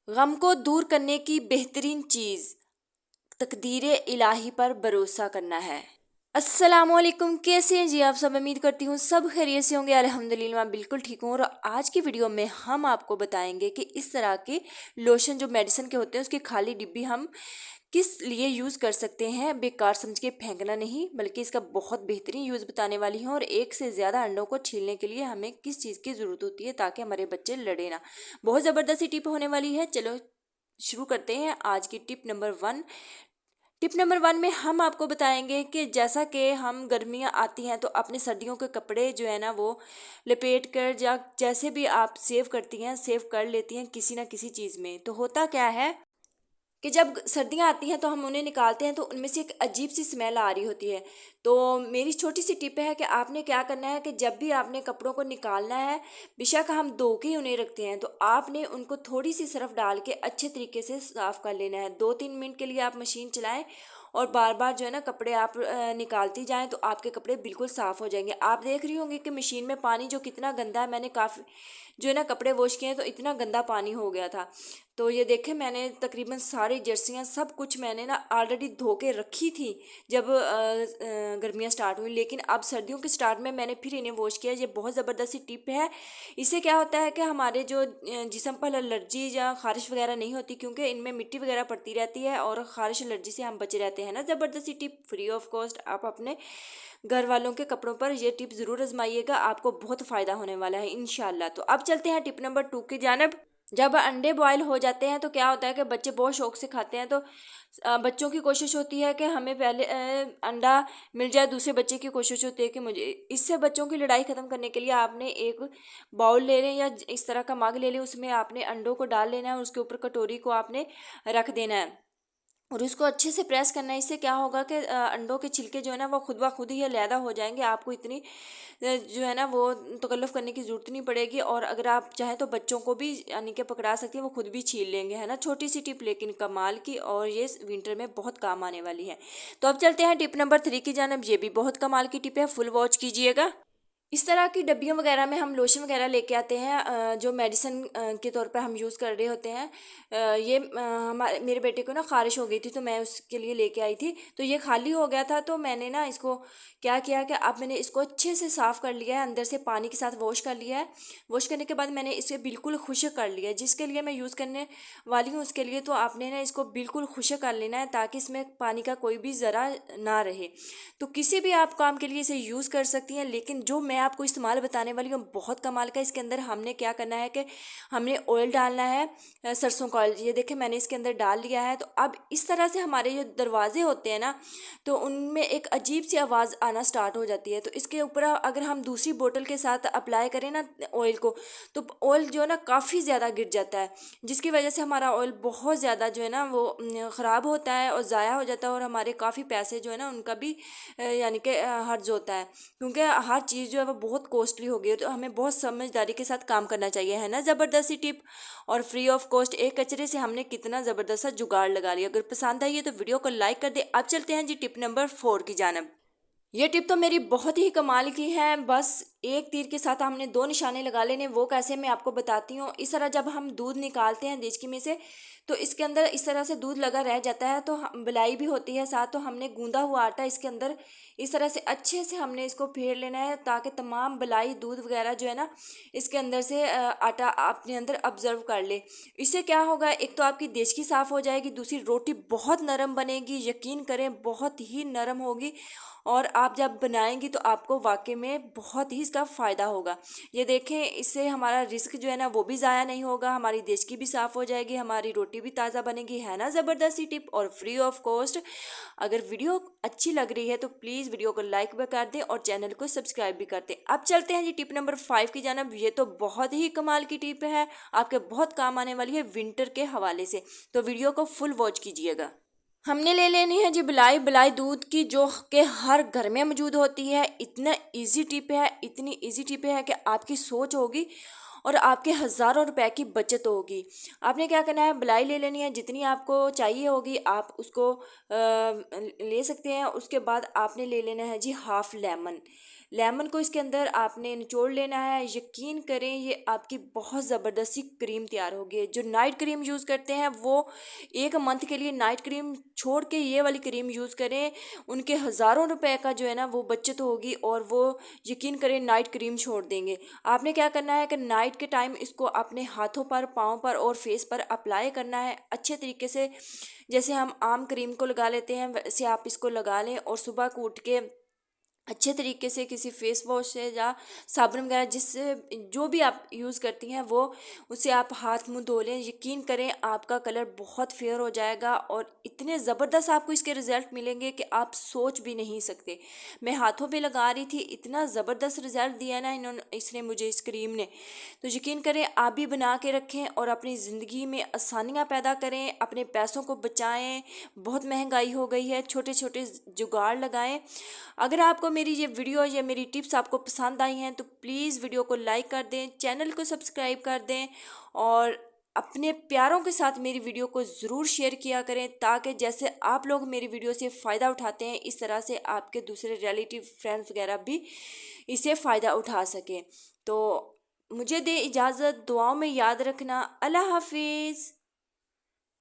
गम को दूर करने की बेहतरीन चीज़ तकदीरे इलाही पर भरोसा करना है। अस्सलामुअलैकुम, कैसे हैं जी आप सब। उम्मीद करती हूँ सब खैरियत से होंगे। अल्हम्दुलिल्लाह मैं बिल्कुल ठीक हूँ। और आज की वीडियो में हम आपको बताएंगे कि इस तरह के लोशन जो मेडिसिन के होते हैं उसकी खाली डिब्बी हम किस लिए यूज़ कर सकते हैं। बेकार समझ के फेंकना नहीं, बल्कि इसका बहुत बेहतरीन यूज़ बताने वाली हूँ। और एक से ज़्यादा अंडों को छीलने के लिए हमें किस चीज़ की ज़रूरत होती है ताकि हमारे बच्चे लड़े ना। बहुत ज़बरदस्त सी टिप होने वाली है। चलो शुरू करते हैं आज की टिप नंबर 1। टिप नंबर 1 में हम आपको बताएंगे कि जैसा कि हम गर्मियाँ आती हैं तो अपने सर्दियों के कपड़े जो है ना वो लपेट कर या जैसे भी आप सेव करती हैं, सेव कर लेती हैं किसी ना किसी चीज़ में। तो होता क्या है कि जब सर्दियाँ आती हैं तो हम उन्हें निकालते हैं तो उनमें से एक अजीब सी स्मेल आ रही होती है। तो मेरी छोटी सी टिप है कि आपने क्या करना है कि जब भी आपने कपड़ों को निकालना है, बेशक हम धो के ही उन्हें रखते हैं, तो आपने उनको थोड़ी सी सर्फ डाल के अच्छे तरीके से साफ़ कर लेना है। 2-3 मिनट के लिए आप मशीन चलाएं और बार बार जो है ना कपड़े आप निकालती जाएं तो आपके कपड़े बिल्कुल साफ़ हो जाएंगे। आप देख रही होंगी कि मशीन में पानी जो कितना गंदा है। मैंने काफ़ी जो है ना कपड़े वॉश किए हैं तो इतना गंदा पानी हो गया था। तो ये देखें, मैंने तकरीबन सारी जर्सियाँ सब कुछ मैंने ना ऑलरेडी धो के रखी थी जब गर्मियाँ स्टार्ट हुई, लेकिन अब सर्दियों के स्टार्ट में मैंने फिर इन्हें वॉश किया। ये बहुत ज़बरदस्त सी टिप है। इससे क्या होता है कि हमारे जो जिस्म पर एलर्जी या खारिश वगैरह नहीं होती, क्योंकि इनमें मिट्टी वगैरह पड़ती रहती है और खारिश एलर्जी से हम बचे रहते हैं ना। ज़बरदस्त सी टिप फ्री ऑफ कॉस्ट आप अपने घर वालों के कपड़ों पर ये टिप ज़रूर आजमाइएगा, आपको बहुत फ़ायदा होने वाला है इंशाल्लाह। तो अब चलते हैं टिप नंबर 2 की जानिब। जब अंडे बॉयल हो जाते हैं तो क्या होता है कि बच्चे बहुत शौक से खाते हैं। तो बच्चों की कोशिश होती है कि हमें पहले अंडा मिल जाए, दूसरे बच्चे की कोशिश होती है कि मुझे। इससे बच्चों की लड़ाई ख़त्म करने के लिए आपने एक बाउल ले लें या इस तरह का मग ले लें, उसमें आपने अंडों को डाल लेना है और उसके ऊपर कटोरी को आपने रख देना है और उसको अच्छे से प्रेस करना है। इससे क्या होगा कि अंडों के छिलके जो है ना वो खुद ब खुद ही अलहदा हो जाएंगे। आपको इतनी जो है ना वो तकल्लुफ़ करने की ज़रूरत नहीं पड़ेगी। और अगर आप चाहें तो बच्चों को भी यानी कि पकड़ा सकती हैं, वो खुद भी छील लेंगे, है ना। छोटी सी टिप लेकिन कमाल की, और ये विंटर में बहुत काम आने वाली है। तो अब चलते हैं टिप नंबर 3 की जानिब। ये भी बहुत कमाल की टिप है, फुल वॉच कीजिएगा। इस तरह की डब्बियों वगैरह में हम लोशन वगैरह लेके आते हैं जो मेडिसिन के तौर पे हम यूज़ कर रहे होते हैं। ये हमारे मेरे बेटे को ना ख़ारिश हो गई थी तो मैं उसके लिए लेके आई थी। तो ये खाली हो गया था तो मैंने ना इसको क्या किया कि अब मैंने इसको अच्छे से साफ़ कर लिया है, अंदर से पानी के साथ वॉश कर लिया है। वॉश करने के बाद मैंने इसे बिल्कुल खुश्क कर लिया है। जिसके लिए मैं यूज़ करने वाली हूँ उसके लिए तो आपने ना इसको बिल्कुल खुश्क कर लेना है ताकि इसमें पानी का कोई भी ज़रा ना रहे। तो किसी भी आप काम के लिए इसे यूज़ कर सकती हैं, लेकिन जो मैं आपको इस्तेमाल बताने वाली हूँ बहुत कमाल का। इसके अंदर हमने क्या करना है कि हमने ऑयल डालना है, सरसों का ऑयल। ये देखें मैंने इसके अंदर डाल लिया है। तो अब इस तरह से हमारे जो दरवाजे होते हैं ना तो उनमें एक अजीब सी आवाज़ आना स्टार्ट हो जाती है। तो इसके ऊपर अगर हम दूसरी बोतल के साथ अप्लाई करें ना ऑयल को, तो ऑयल जो है ना काफ़ी ज़्यादा गिर जाता है, जिसकी वजह से हमारा ऑयल बहुत ज़्यादा जो है ना वो ख़राब होता है और ज़ाया हो जाता है और हमारे काफ़ी पैसे जो है ना उनका भी यानी कि हर्ज होता है, क्योंकि हर चीज़ जो है वो बहुत कॉस्टली हो गई है। तो हमें बहुत समझदारी के साथ काम करना चाहिए, है ना। ज़बरदस्त सी टिप और फ्री ऑफ कॉस्ट। एक कचरे से हमने कितना ज़बरदस्त सा जुगाड़ लगा लिया। अगर पसंद आई है तो वीडियो को लाइक कर दे। अब चलते हैं जी टिप नंबर 4 की जानब। ये टिप तो मेरी बहुत ही कमाल की है। बस एक तीर के साथ हमने दो निशाने लगा लेने। वो कैसे, मैं आपको बताती हूँ। इस तरह जब हम दूध निकालते हैं देचकी में से तो इसके अंदर इस तरह से दूध लगा रह जाता है, तो बिलाई भी होती है साथ। तो हमने गूंदा हुआ आटा इसके अंदर इस तरह से अच्छे से हमने इसको फेर लेना है ताकि तमाम बिलाई दूध वगैरह जो है ना इसके अंदर से आटा अपने अंदर ऑब्जर्व कर ले। इससे क्या होगा, एक तो आपकी देचकी साफ़ हो जाएगी, दूसरी रोटी बहुत नरम बनेगी। यकीन करें बहुत ही नरम होगी और आप जब बनाएंगी तो आपको वाकई में बहुत ही इसका फ़ायदा होगा। ये देखें, इससे हमारा रिस्क जो है ना वो भी ज़ाया नहीं होगा, हमारी देश की भी साफ़ हो जाएगी, हमारी रोटी भी ताज़ा बनेगी, है ना। ज़बरदस्त सी टिप और फ्री ऑफ कॉस्ट। अगर वीडियो अच्छी लग रही है तो प्लीज़ वीडियो को लाइक भी कर दें और चैनल को सब्सक्राइब भी कर दें। अब चलते हैं जी टिप नंबर 5 की जानिब। ये तो बहुत ही कमाल की टिप है, आपके बहुत काम आने वाली है विंटर के हवाले से। तो वीडियो को फुल वॉच कीजिएगा। हमने ले लेनी है जी बिलाई। बिलाई दूध की जो कि हर घर में मौजूद होती है। इतना इजी टिप है, इतनी इजी टिप है कि आपकी सोच होगी और आपके हज़ारों रुपए की बचत होगी। आपने क्या करना है, बिलाई ले लेनी है, जितनी आपको चाहिए होगी आप उसको ले सकते हैं। उसके बाद आपने ले लेना है जी हाफ़ लेमन। लेमन को इसके अंदर आपने निचोड़ लेना है। यकीन करें ये आपकी बहुत ज़बरदस्त सी क्रीम तैयार होगी। जो नाइट क्रीम यूज़ करते हैं वो 1 मंथ के लिए नाइट क्रीम छोड़ के ये वाली क्रीम यूज़ करें, उनके हज़ारों रुपए का जो है ना वो बचत होगी और वो यकीन करें नाइट क्रीम छोड़ देंगे। आपने क्या करना है कि नाइट के टाइम इसको अपने हाथों पर, पाँव पर और फेस पर अप्लाई करना है अच्छे तरीके से। जैसे हम आम क्रीम को लगा लेते हैं वैसे आप इसको लगा लें और सुबह को उठ के अच्छे तरीके से किसी फेस वॉश से या साबुन वगैरह जिससे जो भी आप यूज़ करती हैं वो उससे आप हाथ मुंह धो लें। यकीन करें आपका कलर बहुत फेयर हो जाएगा और इतने ज़बरदस्त आपको इसके रिज़ल्ट मिलेंगे कि आप सोच भी नहीं सकते। मैं हाथों पे लगा रही थी, इतना ज़बरदस्त रिज़ल्ट दिया ना इसने मुझे, इस क्रीम ने। तो यकीन करें आप भी बना के रखें और अपनी ज़िंदगी में आसानियाँ पैदा करें, अपने पैसों को बचाएं। बहुत महंगाई हो गई है, छोटे छोटे जुगाड़ लगाएं। अगर आपको मेरी ये वीडियो या मेरी टिप्स आपको पसंद आई हैं तो प्लीज़ वीडियो को लाइक कर दें, चैनल को सब्सक्राइब कर दें और अपने प्यारों के साथ मेरी वीडियो को ज़रूर शेयर किया करें, ताकि जैसे आप लोग मेरी वीडियो से फ़ायदा उठाते हैं इस तरह से आपके दूसरे रिलेटिव फ्रेंड्स वगैरह भी इससे फ़ायदा उठा सकें। तो मुझे दे इजाज़त, दुआओं में याद रखना। अल्लाह हाफिज़।